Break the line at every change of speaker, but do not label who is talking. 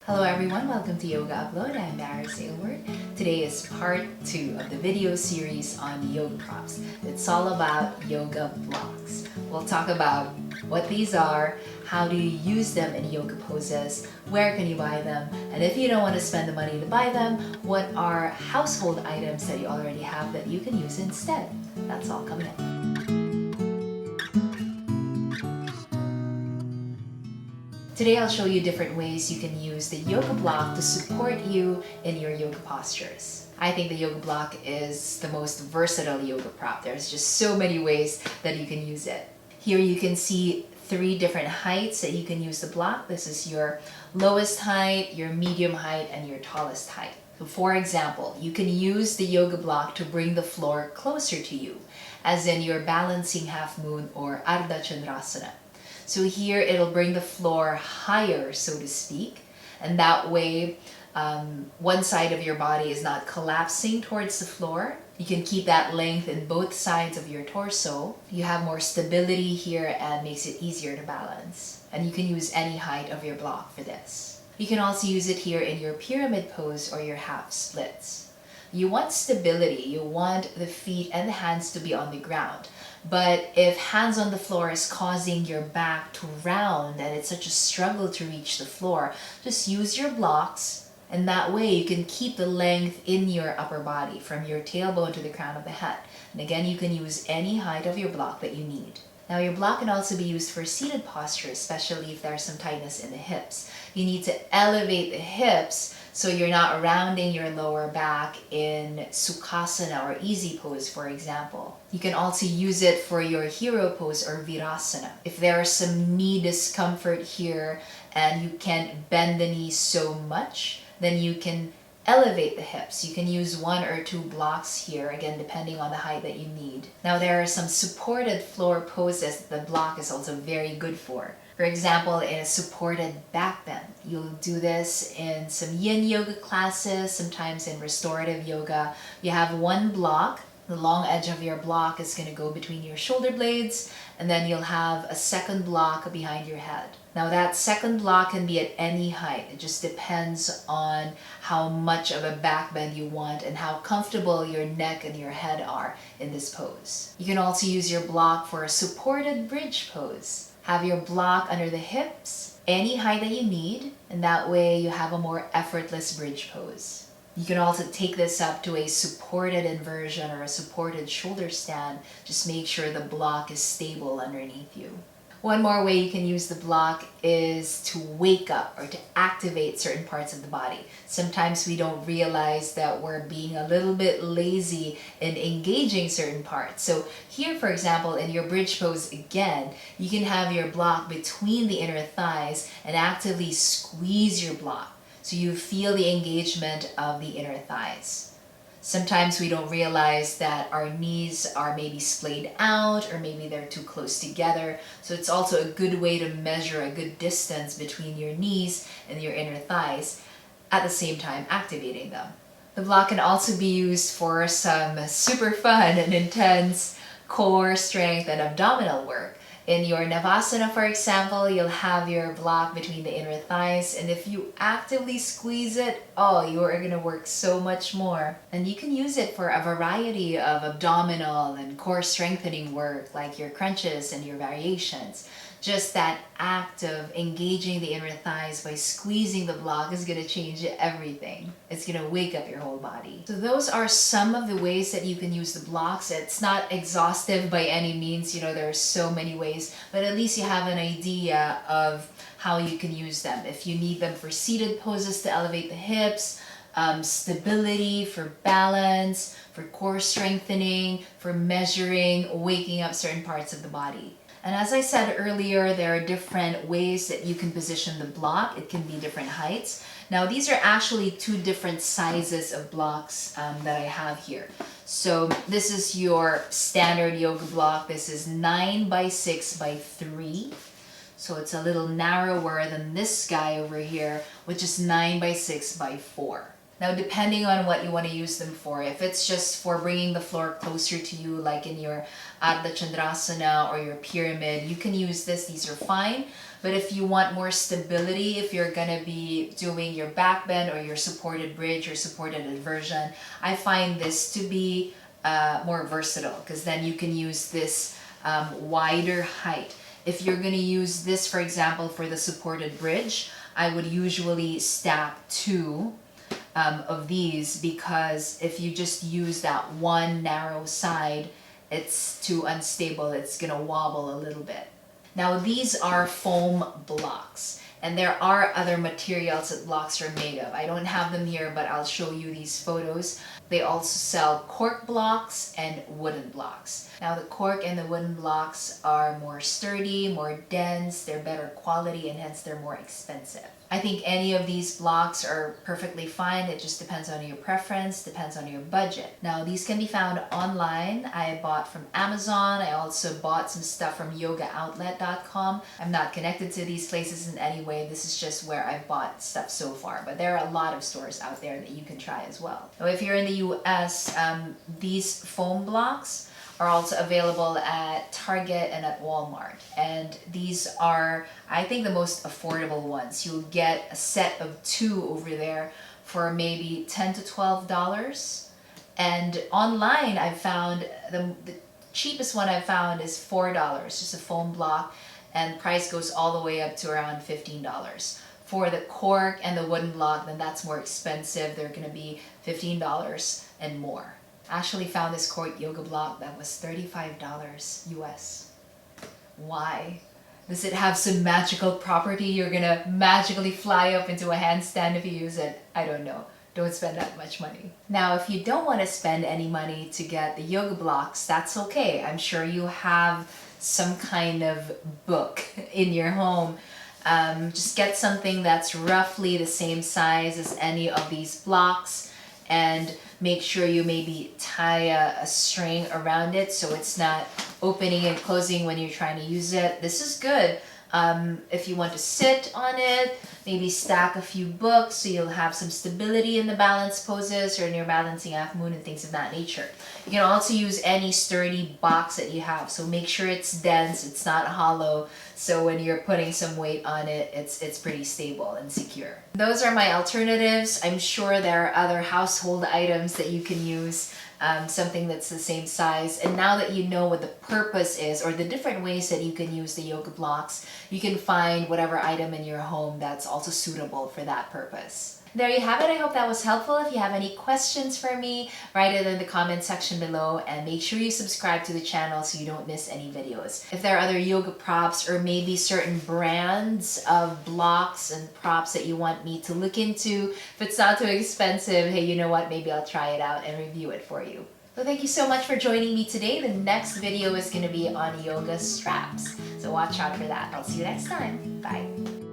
Hello everyone, welcome to Yoga Upload. I'm Maris Aylward. Today is part 2 of the video series on yoga props. It's all about yoga blocks. We'll talk about what these are, how do you use them in yoga poses, where can you buy them, and if you don't want to spend the money to buy them, what are household items that you already have that you can use instead. That's all coming up. Today I'll show you different ways you can use the yoga block to support you in your yoga postures. I think the yoga block is the most versatile yoga prop. There's just so many ways that you can use it. Here you can see 3 different heights that you can use the block. This is your lowest height, your medium height, and your tallest height. So for example, you can use the yoga block to bring the floor closer to you, as in your balancing half moon or Ardha Chandrasana. So here it'll bring the floor higher, so to speak, and that way one side of your body is not collapsing towards the floor. You can keep that length in both sides of your torso. You have more stability here and makes it easier to balance. And you can use any height of your block for this. You can also use it here in your pyramid pose or your half splits. You want stability. You want the feet and the hands to be on the ground. But if hands on the floor is causing your back to round and it's such a struggle to reach the floor, just use your blocks, and that way you can keep the length in your upper body from your tailbone to the crown of the head. And again, you can use any height of your block that you need. Now your block can also be used for seated posture, especially if there's some tightness in the hips. You need to elevate the hips so you're not rounding your lower back in Sukhasana or easy pose, for example. You can also use it for your hero pose or Virasana. If there is some knee discomfort here and you can't bend the knees so much, then you can elevate the hips. You can use 1 or 2 blocks here, again depending on the height that you need. Now there are some supported floor poses that the block is also very good for. For example, in a supported backbend. You'll do this in some yin yoga classes, sometimes in restorative yoga. You have 1 block. The long edge of your block is going to go between your shoulder blades, and then you'll have a 2nd block behind your head. Now that 2nd block can be at any height. It just depends on how much of a backbend you want and how comfortable your neck and your head are in this pose. You can also use your block for a supported bridge pose. Have your block under the hips, any height that you need, and that way you have a more effortless bridge pose. You can also take this up to a supported inversion or a supported shoulder stand. Just make sure the block is stable underneath you. One more way you can use the block is to wake up or to activate certain parts of the body. Sometimes we don't realize that we're being a little bit lazy in engaging certain parts. So here, for example, in your bridge pose again, you can have your block between the inner thighs and actively squeeze your block so you feel the engagement of the inner thighs. Sometimes we don't realize that our knees are maybe splayed out or maybe they're too close together. So it's also a good way to measure a good distance between your knees and your inner thighs, at the same time activating them. The block can also be used for some super fun and intense core strength and abdominal work. In your Navasana, for example, you'll have your block between the inner thighs, and if you actively squeeze it, you are going to work so much more. And you can use it for a variety of abdominal and core strengthening work, like your crunches and your variations. Just that act of engaging the inner thighs by squeezing the block is going to change everything. It's going to wake up your whole body. So those are some of the ways that you can use the blocks. It's not exhaustive by any means. There are so many ways, but at least you have an idea of how you can use them. If you need them for seated poses to elevate the hips, stability, for balance, for core strengthening, for measuring, waking up certain parts of the body. And as I said earlier, there are different ways that you can position the block. It can be different heights. Now these are actually 2 different sizes of blocks that I have here. So this is your standard yoga block. This is 9 by 6 by 3. So it's a little narrower than this guy over here, which is 9 by 6 by 4. Now, depending on what you want to use them for, if it's just for bringing the floor closer to you, like in your Ardha Chandrasana or your pyramid, you can use this. These are fine. But if you want more stability, if you're going to be doing your back bend or your supported bridge or supported inversion, I find this to be more versatile, because then you can use this wider height. If you're going to use this, for example, for the supported bridge, I would usually stack two of these, because if you just use that one narrow side, it's too unstable. It's gonna wobble a little bit. Now, these are foam blocks, and there are other materials that blocks are made of. I don't have them here, but I'll show you these photos. They also sell cork blocks and wooden blocks. Now, the cork and the wooden blocks are more sturdy, more dense, they're better quality, and hence they're more expensive. I think any of these blocks are perfectly fine. It just depends on your preference, depends on your budget. Now, these can be found online. I bought from Amazon. I also bought some stuff from yogaoutlet.com. I'm not connected to these places in any way. This is just where I've bought stuff so far, but there are a lot of stores out there that you can try as well. Now, if you're in the US, these foam blocks are also available at Target and at Walmart. And these are, I think, the most affordable ones. You'll get a set of two over there for maybe $10 to $12. And online, I've found the cheapest one I've found is $4, just a foam block, and price goes all the way up to around $15. For the cork and the wooden block, then that's more expensive. They're gonna be $15 and more. I actually found this cork yoga block that was $35 US. Why? Does it have some magical property? You're gonna magically fly up into a handstand if you use it? I don't know. Don't spend that much money. Now, if you don't want to spend any money to get the yoga blocks, that's okay. I'm sure you have some kind of book in your home. Just get something that's roughly the same size as any of these blocks, and make sure you maybe tie a string around it so it's not opening and closing when you're trying to use it. This is good if you want to sit on it, maybe stack a few books so you'll have some stability in the balance poses or in your balancing half moon and things of that nature. You can also use any sturdy box that you have, so make sure it's dense, it's not hollow, so when you're putting some weight on it, it's pretty stable and secure. Those are my alternatives. I'm sure there are other household items that you can use, something that's the same size. And now that you know what the purpose is, or the different ways that you can use the yoga blocks, you can find whatever item in your home that's also suitable for that purpose. There you have it. I hope that was helpful. If you have any questions for me, write it in the comment section below, and make sure you subscribe to the channel so you don't miss any videos. If there are other yoga props or maybe certain brands of blocks and props that you want me to look into, if it's not too expensive, hey, you know what? Maybe I'll try it out and review it for you. So thank you so much for joining me today. The next video is going to be on yoga straps. So watch out for that. I'll see you next time. Bye.